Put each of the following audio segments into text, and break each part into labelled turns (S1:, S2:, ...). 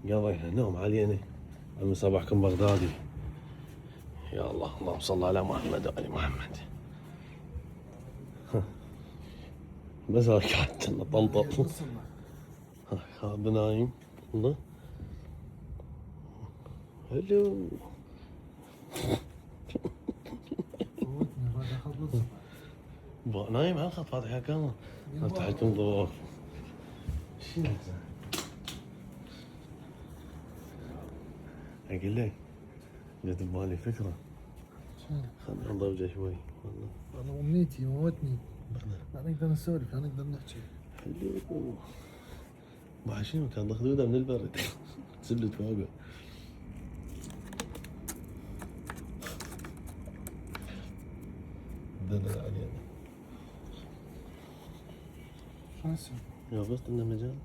S1: قضينا نوم علينا. عمي صباحكم بغدادي. يا الله اللهم صل على محمد وآل محمد. بس ركعت كنا طنطط. هذا نايم والله. هلو نايم على الخط فاتح كامل. افتح لكم ضوء. شنو اقول لك جت ببالي فكره. خلنا نضوجه شوي والله.
S2: انا امنيتي موتني. لا نقدر نسولف، لا نقدر نحكي.
S1: حلو. بعد شنو كان ضخدوده من البرد. تسلت فوقه. دلل علينا.
S2: شو نسوي؟
S1: يا بس لنا مجال.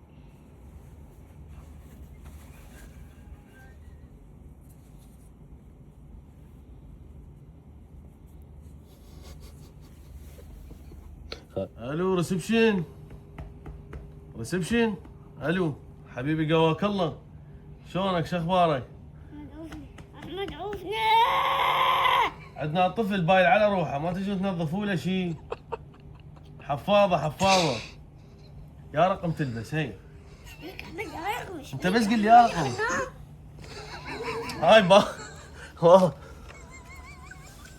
S1: الو ريسبشن. الو حبيبي قواك الله. شلونك شو اخبارك؟
S3: احمد عوفنا.
S1: عندنا طفل بايل على روحه، ما تجون تنظفوا له شيء؟ حفاضه يا رقم تلبس هي. انت بس قل لي يا رقم. هاي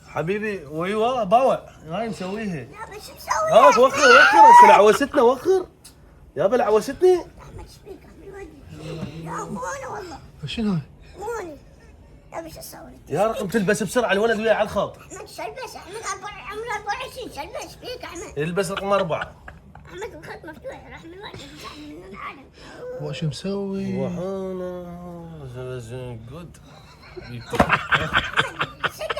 S1: حبيبي ويوا باوع هاي مسويها.
S3: لا بس شو مسوي؟
S1: هاك وخر عوستنا وخر. يابا العوستني.
S3: احمد ايش بيك؟ لا مو انا والله.
S2: شنو هاي؟
S3: مو انا. لا بس اسوي.
S1: يا رقم تلبس بسرعه الولد وياي على الخط.
S3: احمد شلبس. احمد عمره 24. شلبس بيك احمد.
S1: يلبس رقم 4.
S3: احمد الخط مفتوح. راح من الواجب يزعل من العالم.
S2: وش مسوي؟
S1: وحانا جود.
S3: سده.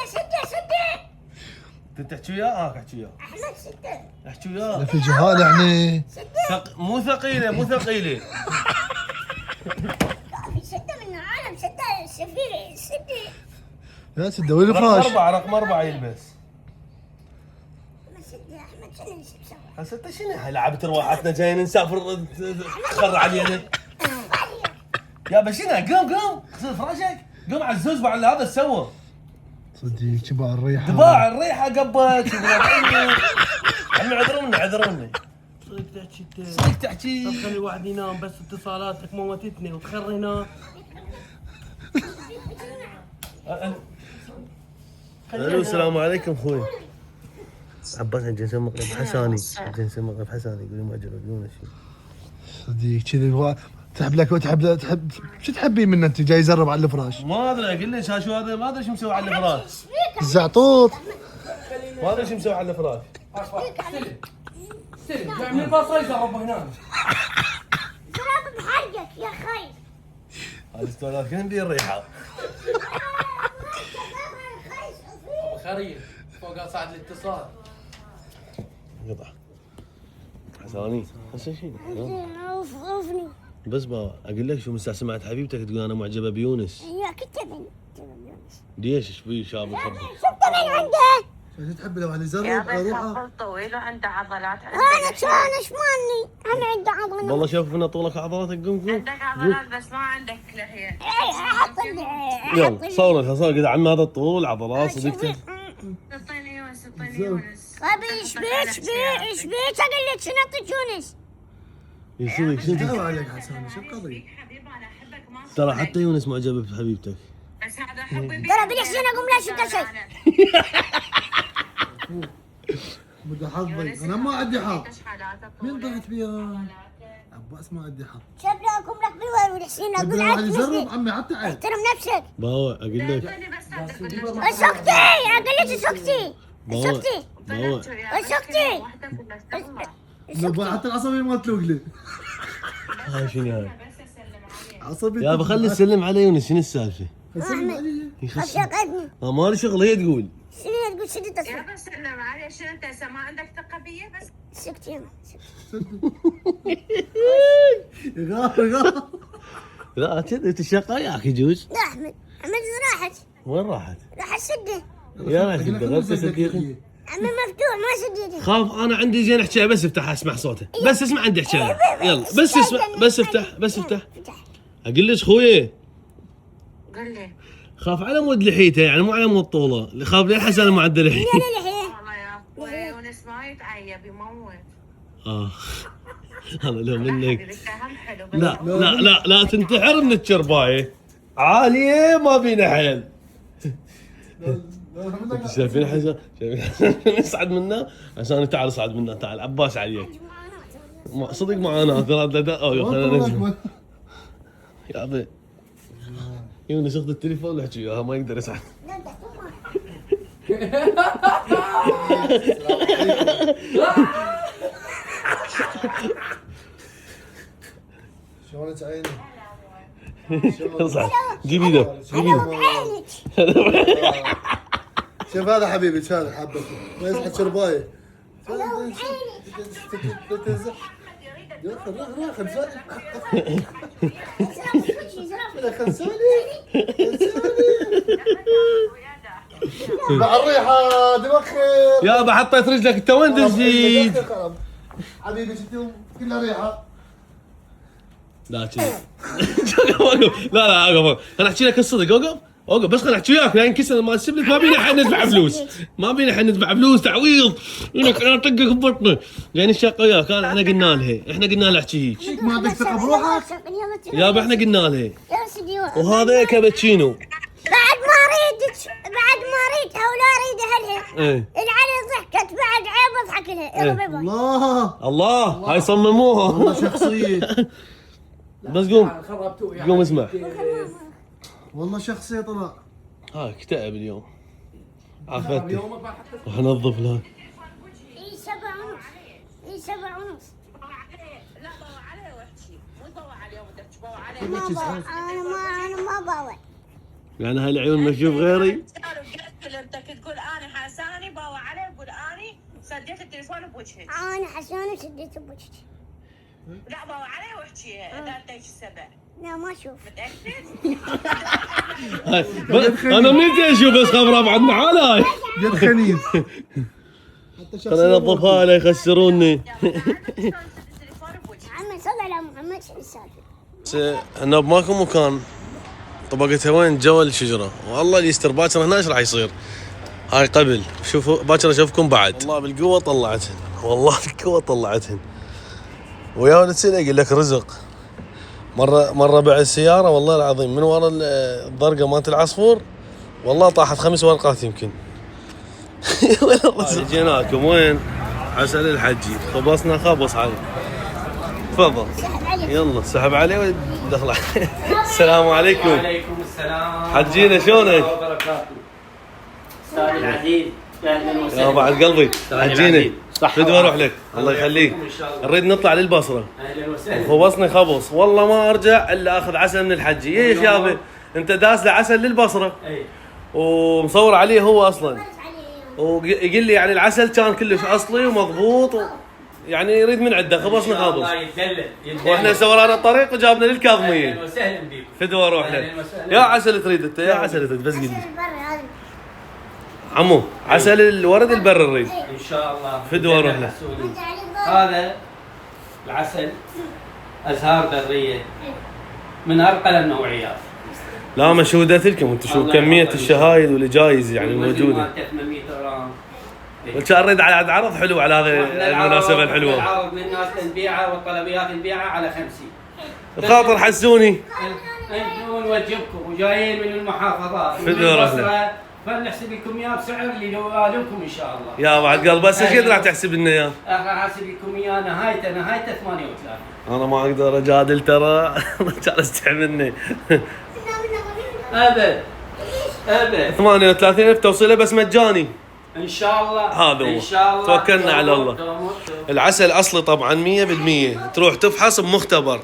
S1: تحكي وياه؟ احكي وياه.
S3: احمد سده.
S1: احكي وياه.
S2: في جهال يعني.
S1: مو ثقيله.
S3: لا في سده من العالم. سده سفير سده.
S2: لا تدوي الفراش.
S1: رقم 4 يلبس.
S3: احمد سده يا احمد شنو اللي مسوي؟
S1: هسه انت شنو هاي لعبة رواحتنا جايين نسافر تخر علينا. يابا شنو قوم غسل فراشك. قوم على الزوز بعد هذا سوى.
S2: صدق تبع الريحه.
S1: تباع الريحه قبت. عمي عذروني. صدق تحكي.
S4: طب خلي الواحد ينام بس اتصالاتك موتتني وتخري نام.
S1: الو السلام عليكم اخوي. عباس جنس مقلب حساني. يقول لي ما عجبك شيء.
S2: صدق كذي تحب لك وتحب شو تحبين منه انت جاي يزرب على الفراش؟
S1: ما ادري اقول لك شو هذا. ما ادري شو مسوي على الفراش.
S2: الزعطوط.
S1: ما ادري شو مسوي على الفراش.
S4: استلم جاي من الباصه يزرب هناك.
S3: زراب بحرقك يا خي.
S1: هذه السؤالات كلهم بيه الريحه.
S4: خريف فوق صعد الاتصال.
S1: قطع حساني هسه شيء.
S3: عوفني.
S1: بس با اقول لك شو من ساعه سمعت حبيبتك تقول انا معجبه بيونس.
S3: يا كتبني.
S1: ليش ايش في شاب يحب؟
S3: شفت من عنده؟
S2: شو تحب لو واحد يزرب
S5: يا
S2: على
S5: بس
S2: روحه؟
S5: عقل طويل وعنده عضلات.
S3: انا كان ايش مالني؟ انا عندي عضله.
S1: والله شوف هنا طولك عضلاتك قوم.
S5: عندك عضلات بس ما عندك لحية.
S3: احط
S1: يلا صور كذا عمي هذا الطول عضلات صدقتك.
S5: اعطيني يونس.
S3: غبي ايش بيك اقول لك شنو اعطيك يونس؟
S1: يسوي شنو
S2: تعال عليك حساني شو القضيه؟
S5: حبيبي انا احبك ما
S1: ترى حتى يونس معجبه بحبيبتك.
S5: بس هذا حبيبي.
S3: ترى بلحسن اقوم لا شفت شيء.
S2: بدي حظي انا ما عندي حظ.
S5: ايش حالاتك؟
S2: مين ضحت بيا؟ عباس ما عندي حظ.
S3: شوف لو اقوم لك بالوين ولحسين
S2: بدي
S3: اقول
S2: واحد
S3: لك
S2: يزرب عمي حتى عيب.
S3: احترم نفسك.
S1: باوع اقول لك.
S3: اسكتي اقول لك اسكتي. اسكتي.
S2: لو حتى العصبيه ما تلوق لي.
S1: هاي شنو هاي؟
S2: عصبي
S1: يا بخلي السلم على يونس شنو السالفه؟
S2: سلم علي.
S3: خشقتني.
S1: ما لي شغل هي تقول.
S3: شنو تقول شنو
S5: يا
S3: تصير؟
S5: بس سلم علي شنو انت هسه ما عندك ثقة بي بس.
S3: سكتي يما.
S2: غار
S1: لا كذا تشقى ياك يجوز.
S3: لا احمد راحت.
S1: وين راحت؟
S3: راح سده.
S1: يا راح تبدا غسل صديقي.
S3: عمي مفتوح ما سديته.
S1: خاف انا عندي زين احكي بس افتح اسمع صوته. بس اسمع عندي احكي. يلا بس اسمع بس افتح.
S3: فتح.
S1: اقول لك خويه
S5: قل لي
S1: خاف على مود لحيته يعني مو على مود طوله، اللي خاف ليه حسن معدل لحيه.
S3: لحية
S5: والله يا اخوي يونس ما يتعيب يموت.
S1: انا لو منك
S5: حبيبي انت هم حلو بس
S1: لا لا لا لا تنتحر من الشربايه عاليه ما بينا حيل. شايفين حسن؟ شايفين حسن يصعد منا؟ عشان تعال اصعد منا، تعال عباس عليك. صدق معانا ترى خلينا نجم يا ابي يونس اخذ التليفون واحكي وياها ما يقدر يصعد.
S2: شلونك عيني؟
S1: اصعد جيب ايده جيب ايده.
S2: شوف هذا حبيبي هذا حبك ما يصحى شربايه. مع الريحه دمخر
S1: يابا حطيت رجلك انت وين تزيد؟
S2: حبيبي شفتوا كلها ريحه.
S1: لا كذي لا لا اوقف انا احكي لك الصدق اوقف بس خليني احكي وياك لا ينكسر ما تسيب لك ما بينا حد ندفع فلوس ما بينا حد ندفع فلوس تعويض انك انا اطقك ببطنه يعني الشقه وياك احنا قلنا لها احكي هيك
S2: ما عندك ثقه بروحك؟
S1: يابا احنا قلنا لها
S3: يا سيدي
S1: وهذا كابتشينو
S3: بعد ما اريدها ولا اريدها لها.
S1: ايه
S3: العلي ضحكت بعد عيب اضحك لها. يلا باي باي.
S2: الله
S1: هاي صمموها
S2: والله شخصيه
S1: بس قوم اسمع
S2: والله شخصيه طلع.
S1: ها اكتئب اليوم عفتي راح انظف لها.
S3: اي 7:30 اي 7:30
S5: لا ضوى عليه واحكي مو ضوى عليه وانت تبوى عليه.
S3: انا ما باوع.
S1: يعني هاي العيون ما تشوف غيري.
S5: انت تقول انا حساني باوى عليه تقول اني سديت التليفون بوجهك.
S3: انا حسانه شديت بوجهي.
S5: لا باوى عليه واحكي اذا انت ايش السبب.
S3: لا ما اشوف.
S5: متاكد؟
S1: انا منين اشوف بس خبره بعد معانا هاي.
S2: يد خنيف.
S1: خلينا ننظفها لا يخسروني.
S3: عمي صل على محمد شو السالفه؟
S1: هنا ماكو مكان طبقتها وين جوا الشجره والله اللي يستر باكر هنا ايش راح يصير. هاي قبل شوفوا باكر اشوفكم بعد. والله بالقوه طلعتهن والله بالقوه طلعتهن ويا ولد اقول لك رزق. مره بعد السياره والله العظيم من ورا الضرقه مالت العصفور والله طاحت 5 ورقات يمكن. وين الرزق؟ جيناكم وين؟ عسل الحجي خبصنا خبص عليه. تفضل يلا سحب عليه ودخل عليه. السلام عليكم.
S6: وعليكم السلام
S1: حجينا شلونك؟
S6: وبركاته. استاذ العزيز اهلا وسهلا.
S1: يا بعد قلبي حجينا
S6: صح
S1: بدي اروح لك الله يخليك. نريد نطلع للبصره
S6: اهلا وسهلا.
S1: خبصني خبص والله ما ارجع الا اخذ عسل من الحجي. ايش يابا انت داس له عسل للبصره
S6: اي
S1: ومصور عليه هو اصلا ويقول لي يعني العسل كان كلش اصلي ومضبوط يعني يريد من عنده خبصنا خبص.
S6: الله يدلل
S1: واحنا سوينا الطريق وجابنا
S6: اهلا
S1: للكاظميه.
S6: وسهلا بكم.
S1: فدوى اروح لك. يا عسل تريد انت يا عسل تريد بس قل لي عمو عسل الورد البر نريد
S6: ان شاء الله
S1: فدوى اروح له.
S6: هذا العسل ازهار بريه من ارقى النوعيات.
S1: لا مشهودات لكم انتم شو
S6: الله
S1: كميه
S6: يحفظك.
S1: الشهايد والجايز يعني
S6: الوزن
S1: الموجوده.
S6: مالته 800 جرام.
S1: كان اريد على عرض حلو على هذه المناسبه الحلوه.
S6: العرض للناس نبيعه والطلبيات نبيعه على 50.
S1: بخاطر حسوني
S6: انتم نوجبكم وجايين من المحافظات
S1: في
S6: ومن
S1: الدورة.
S6: البصره فنحسب لكم اياه بسعر اللي لكم ان شاء الله.
S1: يا بعد قلب بس ايش قد راح تحسب لنا اياه؟
S6: راح احاسب لكم اياه نهايته 38.
S1: انا ما اقدر اجادل ترى كان استحملني.
S6: ابد ابد
S1: 38,000 توصيله بس مجاني.
S6: ان شاء الله
S1: هذا هو.
S6: ان شاء الله
S1: توكلنا على الله. العسل اصلي طبعا 100%. تروح تفحص بمختبر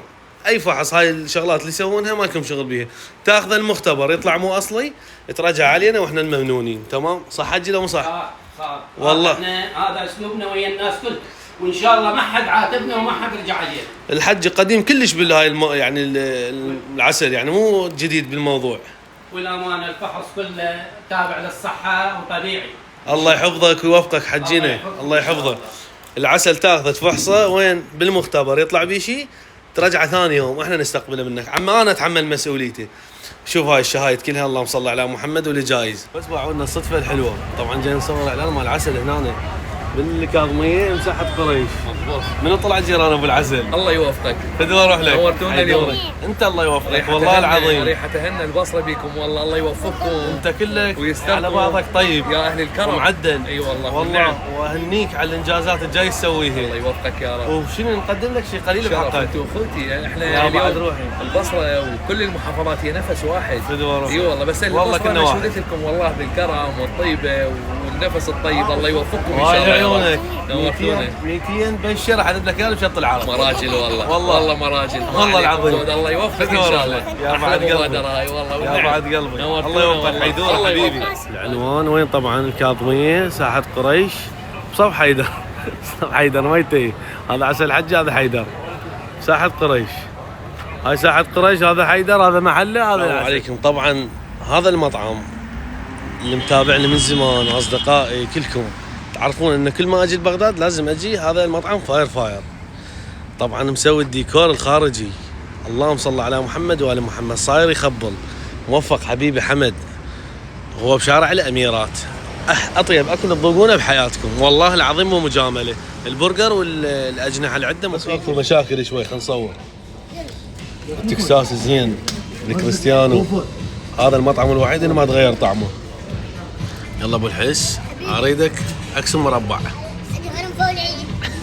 S1: اي فحص. هاي الشغلات اللي يسوونها ما لكم شغل بيها. تاخذ المختبر يطلع مو اصلي ترجع علينا واحنا الممنونين. تمام صح حجي لو مو صح؟
S6: صح
S1: والله.
S6: احنا هذا اسلوبنا ويا الناس كل وان شاء الله ما حد عاتبنا وما حد رجع علينا.
S1: الحج قديم كلش بالهاي يعني العسل يعني مو جديد بالموضوع.
S6: والامانه الفحص كله تابع للصحه وطبيعي.
S1: الله يحفظك ويوفقك حجينا الله يحفظك. العسل تاخذه تفحصه وين بالمختبر يطلع بيه شيء ترجع ثاني يوم احنا نستقبله منك، عما انا اتحمل مسؤوليتي. شوف هاي الشهايد كلها اللهم صل على محمد واللي جايز. بس باعوا لنا الصدفه الحلوه، طبعا جاي نصور اعلان مال العسل هنا بالكاظميه مساحه قريش.
S7: مضبوط.
S1: من طلع جيران ابو العسل؟
S7: الله يوفقك.
S1: فدوا اروح لك.
S7: نورتونا اليوم.
S1: انت الله يوفقك والله العظيم.
S7: ريحة تهنى البصره بيكم والله، الله يوفقكم.
S1: انت كلك
S7: ويستركم.
S1: على بعضك طيب
S7: يا اهل الكرم.
S1: ومعدل.
S7: اي والله.
S1: والله واهنيك على الانجازات الجاي تسويها.
S7: الله يوفقك يا رب.
S1: وشنو نقدم لك شيء قليل
S7: شرف
S1: بحقك.
S7: انت واخوتي، احنا
S1: يا بعد
S7: اليوم
S1: روحي.
S7: البصره وكل المحافظات هي نفس واحد.
S1: فدوا روحي.
S7: اي والله، بس
S1: والله
S7: البصره
S1: كنا واحد.
S7: مشهودة لكم والله بالكرم والطيبه والنفس الطيب، الله يوفقكم ان شاء
S1: وهاي
S7: الله.
S1: عيونك
S7: نورتونا.
S1: 200 بشر احذف لك اياه بشط العرب.
S7: مراجل والله.
S1: والله.
S7: مراجل.
S1: والله العظيم.
S7: الله يوفقك ان شاء الله.
S1: يا بعد
S7: احلى
S1: قلبك.
S7: مبادره هاي والله.
S1: يا بعد قلبك.
S7: نورتونا
S1: الله يوفقك
S7: والله.
S1: حيدور
S7: الله
S1: حبيبي.
S7: يوفقك.
S1: العنوان وين؟ طبعا الكاظميه ساحه قريش بصف حيدر. صف حيدر ما ينتهي، هذا عسل حج هذا حيدر. ساحه قريش، هاي ساحه قريش، هذا حيدر، هذا محله، هذا العسل. عليكم. طبعا هذا المطعم اللي متابعني من زمان واصدقائي كلكم تعرفون ان كل ما اجي لبغداد لازم اجي هذا المطعم فاير. طبعا مسوي الديكور الخارجي اللهم صل على محمد وآل محمد، صاير يخبل. موفق حبيبي حمد، هو بشارع الاميرات. اطيب اكل تذوقونه بحياتكم والله العظيم، مو مجامله. البرجر والاجنحه اللي عنده. بس في مشاكل شوي، خلينا نصور. تكساس زين الكريستيانو، هذا المطعم الوحيد اللي ما تغير طعمه. يلا ابو الحس، اريدك اقسم مربع.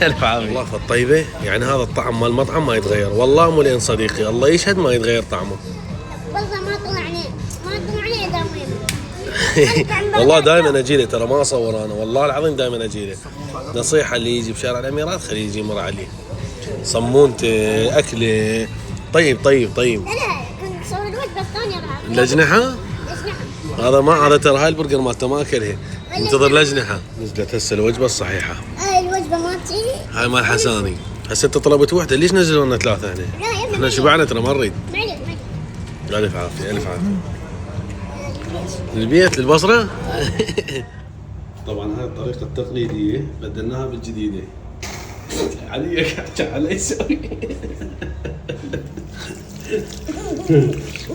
S1: الف عافيه. الله الطيبه، يعني هذا الطعم مال المطعم ما يتغير والله، مو لين صديقي الله يشهد ما يتغير طعمه.
S3: والله ما طلعني اذا ما
S1: والله دائما اجي له، ترى ما اصور انا والله العظيم، دائما اجي له. نصيحه اللي يجي بشارع الاميرات خليه يجي يمر عليه، صمونته اكله طيب.
S3: لا كنت صور الوجبه الثانيه بعد.
S1: الاجنحه هذا ما هذا ترى هاي البرجر مالته ما اكلها، انتظر الاجنحه. نزلت هسه الوجبه الصحيحه.
S3: الوجبه مالتي
S1: هاي مال حساني. هسه انت طلبت وحده، ليش نزلوا لنا ثلاثه هنا؟
S3: لا يا ابني
S1: احنا شبعنا ترى ما نريد.
S3: معلش
S1: الف عافيه الف عافيه. البيت للبصره. طبعا هاي الطريقه التقليديه بدلناها بالجديده. علي على يسوي.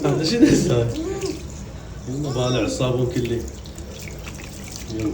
S1: هذا شنو هسه؟ يلا بالع الصابون كله. يلا